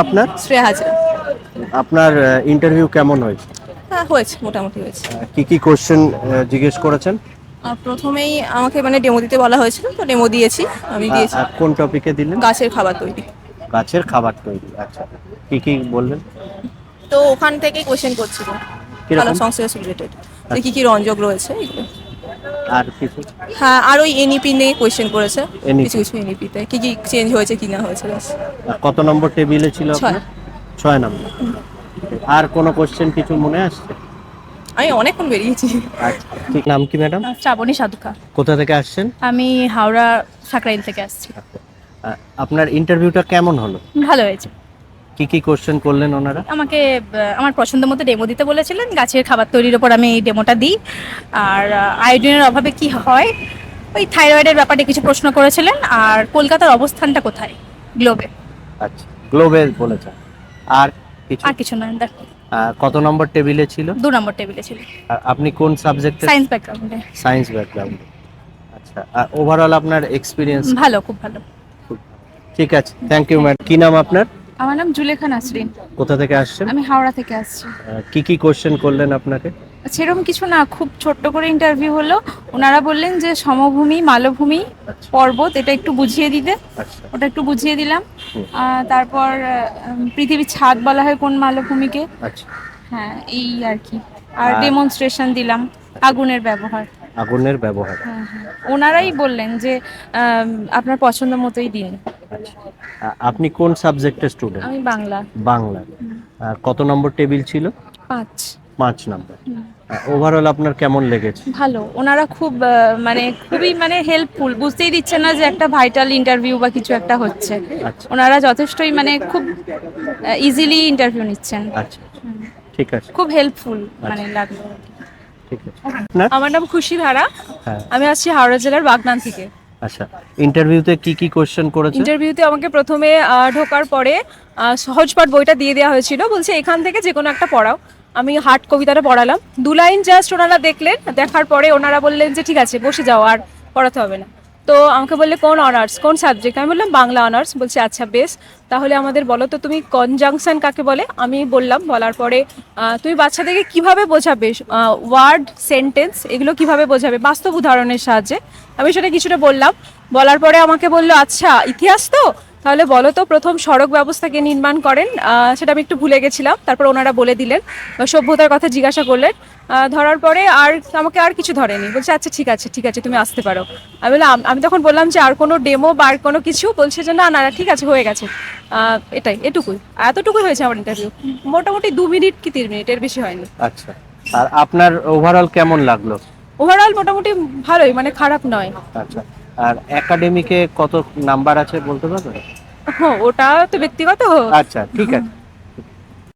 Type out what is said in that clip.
আপনার শ্রেয়া হাজার। আপনার ইন্টারভিউ কেমন হয়েছে? হ্যাঁ, হয়েছে, মোটামুটি হয়েছে। কি কি কোশ্চেন জিজ্ঞেস করেছেন? প্রথমেই আমাকে ডেমো দিতে বলা হয়েছিল, তো ডেমো দিয়েছি। আমি দিয়েছি কোন টপিকে দিলেন? গাছের খাবার তৈরি। গাছের খাবার তৈরি। আচ্ছা, কি কি বললেন? তো ওখান থেকেই কোয়েশ্চেন করছিল কিরকম? আলোক সংশ্লেষ রিলেটেড, যে কি কি রঞ্জক রয়েছে এগুলো। আর কিছু? হ্যাঁ, আর ওই এনইপি নিয়ে কোয়েশ্চেন করেছে। NEP? কিছু কিছু এনইপিতে কি কি চেঞ্জ হয়েছে কি না হয়েছে, ব্যাস। কত নম্বর টেবিলে ছিল আপনার? 6। 6 নম্বর। আর কোনো কোশ্চেন কিছু মনে আসছে? আমি অনেকক্ষণ বেরিয়েছি। আচ্ছা, ঠিক। নাম কি ম্যাডাম? শ্রাবণী সাধুকা। কোথা থেকে আসছেন? আমি হাওড়া সাকরাইল থেকে আসছি। আপনার ইন্টারভিউটা কেমন হলো? ভালো হয়েছে। কি কি কোশ্চেন করলেন ওনারা? আমাকে আমার পছন্দ মতো ডেমো দিতে বলেছিলেন, গাছের খাবার তৈরির ওপর আমি এই ডেমোটা দিই। আর আয়োডিনের অভাবে কি হয়, ওই থাইরয়েডের ব্যাপারে কিছু প্রশ্ন করেছিলেন। আর কলকাতার অবস্থানটা কোথায় গ্লোবে। আচ্ছা, গ্লোবে বলেছেন। আর কিছু? আর কিছু নয়। কত নম্বর টেবিলে ছিল? 2 নম্বর টেবিলে ছিল। আপনি কোন সাবজেক্টে? সায়েন্স ব্যাকগ্রাউন্ডে। Science background. আচ্ছা, ওভারঅল আপনার এক্সপিরিয়েন্স? ভালো, খুব ভালো। ঠিক আছে, থ্যাংক ইউ ম্যাডাম। কি নাম আপনার? আমার নাম জুলেখা নাসরিন। কোথা থেকে আসছেন? আমি হাওড়া থেকে আসছি। কি কি কোশ্চেন করলেন আপনাকে? সেরকম কিছু না, খুব ছোট্ট করে ইন্টারভিউ হলো। ওনারা বললেন যে সমভূমি, মালভূমি, আচ্ছা। পর্বত এটা একটু বুঝিয়ে দিতে। আচ্ছা। ওটা একটু বুঝিয়ে দিলাম। হুম। তারপর পৃথিবীর ছাদ বলা হয় কোন মালভূমিকে। আচ্ছা। হ্যাঁ, এই আর কি। আর ডেমনস্ট্রেশন দিলাম আগুনের ব্যবহার। আগুনের ব্যবহার। হ্যাঁ হ্যাঁ, ওনারাই বললেন যে আপনার পছন্দ মতোই দিন। আচ্ছা। আপনি কোন সাবজেক্টের স্টুডেন্ট? আমি বাংলা। বাংলা। কত নম্বর টেবিল ছিল? 5। 5 নম্বর। ওভারঅল আপনার কেমন লেগেছে? ভালো, ওনারা খুব খুবই হেল্পফুল। বুঝতেই দিচ্ছে না যে একটা ভাইটাল ইন্টারভিউ বা কিছু একটা হচ্ছে। আচ্ছা। ওনারা যথেষ্টই খুব ইজিলি ইন্টারভিউ নিচ্ছেন। আচ্ছা, ঠিক আছে, খুব হেল্পফুল লাগলো। ঠিক আছে। আপনার? আমার নাম খুশি ধারা। হ্যাঁ। আমি আসছি হাওড়া জেলার বাগনান থেকে। আচ্ছা, ইন্টারভিউতে কি কি কোশ্চেন করেছে? ইন্টারভিউতে আমাকে প্রথমে ঢোকার পরে সহজপাঠ বইটা দিয়ে দেওয়া হয়েছিল, বলছে এখান থেকে যে কোনো একটা পড়াও। আমি হাট কবিতাটা পড়ালাম, 2 লাইন জাস্ট ওনারা দেখলেন। দেখার পরে ওনারা বললেন যে ঠিক আছে, বসে যাও, আর পড়াতে হবে না। তো আমাকে বললে কোন অনার্স, কোন সাবজেক্ট? আমি বললাম বাংলা অনার্স। বলছে আচ্ছা বেশ, তাহলে আমাদের বলো তো তুমি কনজাংশন কাকে বলে। আমি বললাম, বলার পরে তুমি বাচ্চাদেরকে কিভাবে বোঝাবে, ওয়ার্ড, সেন্টেন্স এগুলো কিভাবে বোঝাবে বাস্তব উদাহরণের সাহায্যে। আমি সেটা কিছুটা বললাম। বলার পরে আমাকে বললো আচ্ছা ইতিহাস তো, তাহলে বলো তো প্রথম সড়ক ব্যবস্থাকে নির্মাণ করেন। সেটা আমি একটু ভুলে গেছিলাম। তারপর ওনারা বলে দিলেন, সভ্যতার কথা জিজ্ঞাসা করলেন। ধরার পরে আর আমাকে আর কিছু ধরেনি। বলছে আচ্ছা ঠিক আছে ঠিক আছে, তুমি আসতে পারো। আমি বললাম, আমি তখন বললাম যে আর কোনো ডেমো বা আর কোনো কিছু? বলছে যে না না ঠিক আছে, হয়ে গেছে। এটুকুই, এতটুকুই হয়েছে আমার ইন্টারভিউ। মোটামুটি 2 মিনিট কি 3 মিনিট, এর বেশি হয়নি। আচ্ছা, আর আপনার ওভারঅল কেমন লাগলো? ওভারঅল মোটামুটি ভালোই, খারাপ নয়। আচ্ছা, আর একাডেমিকে কত নাম্বার আছে বলতে পারবেন? ওটা তো ব্যক্তিগত। আচ্ছা, ঠিক আছে।